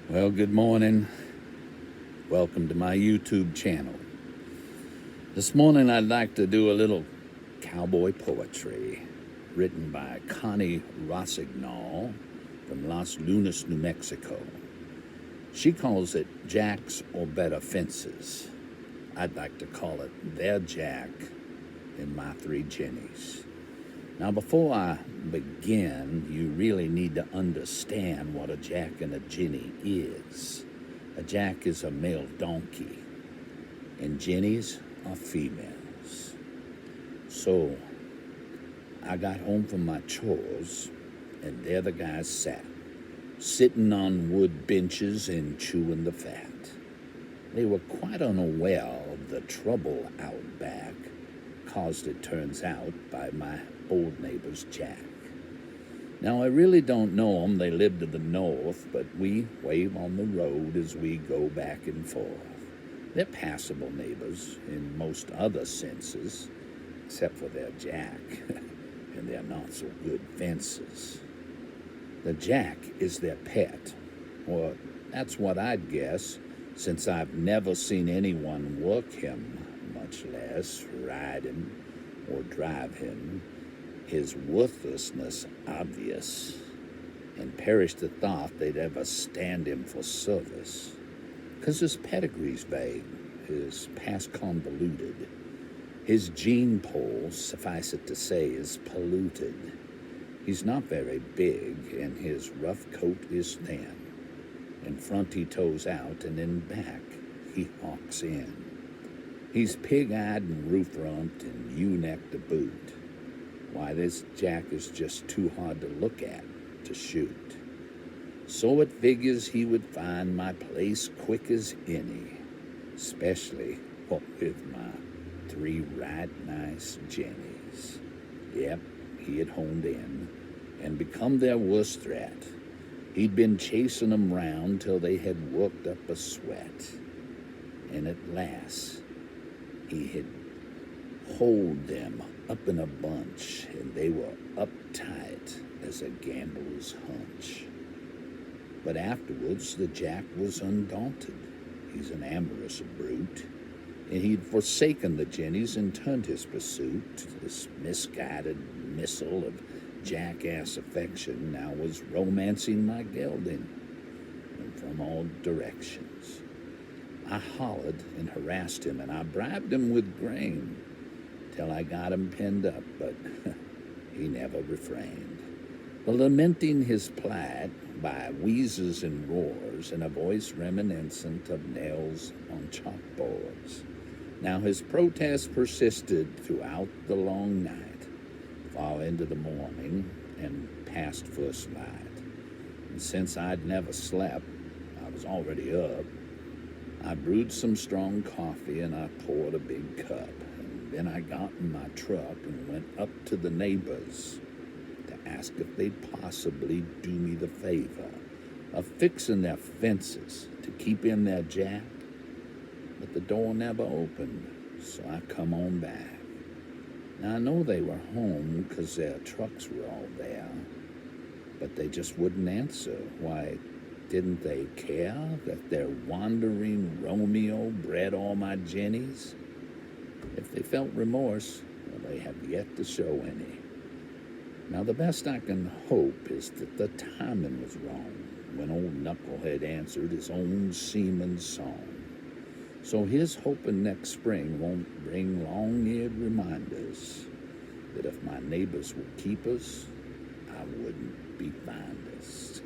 Well, good morning. Welcome to my YouTube channel. This morning I'd like to do a little cowboy poetry written by Connie Rossignol from Las Lunas, New Mexico. She calls it Jacks or Better Fences. I'd like to call it Their Jack and My Three Jennies. Now, before I begin, you really need to understand what a jack and a jenny is. A jack is a male donkey, and jennies are females. So, I got home from my chores, and there the guys sat, sitting on wood benches and chewing the fat. They were quite unaware of the trouble out back, caused, it turns out, by my old neighbor's Jack. Now, I really don't know them. They live to the north, but we wave on the road as we go back and forth. They're passable neighbors in most other senses, except for their Jack and their not-so-good fences. The Jack is their pet, or that's what I'd guess, since I've never seen anyone work him, much less ride him or drive him. His worthlessness obvious, and perish the thought they'd ever stand him for service. 'Cause his pedigree's vague, his past convoluted, his gene pool, suffice it to say, is polluted. He's not very big, and his rough coat is thin. In front he toes out, and in back he hawks in. He's pig-eyed and roof-rumped and ewe-necked to boot. Why, this Jack is just too hard to look at, to shoot. So it figures he would find my place quick as any, especially with my three right nice jennies. Yep, he had honed in and become their worst threat. He'd been chasing 'em round till they had worked up a sweat. And at last, he had holed them up in a bunch, and they were uptight as a gambler's hunch. But afterwards, the Jack was undaunted. He's an amorous brute, and he'd forsaken the jennies and turned his pursuit. This misguided missile of jackass affection now was romancing my gelding, and from all directions. I hollered and harassed him, and I bribed him with grain, till I got him pinned up, but he never refrained, lamenting his plight by wheezes and roars and a voice reminiscent of nails on chalkboards. Now his protest persisted throughout the long night, far into the morning and past first light. And since I'd never slept, I was already up. I brewed some strong coffee and I poured a big cup. Then I got in my truck and went up to the neighbors to ask if they'd possibly do me the favor of fixing their fences to keep in their Jack. But the door never opened, so I come on back. Now, I know they were home 'cause their trucks were all there, but they just wouldn't answer. Why, didn't they care that their wandering Romeo bred all my jennies? If they felt remorse, well, they have yet to show any. Now, the best I can hope is that the timing was wrong when old Knucklehead answered his own seaman's song. So his hoping next spring won't bring long-eared reminders that if my neighbors were keepers, I wouldn't be finders.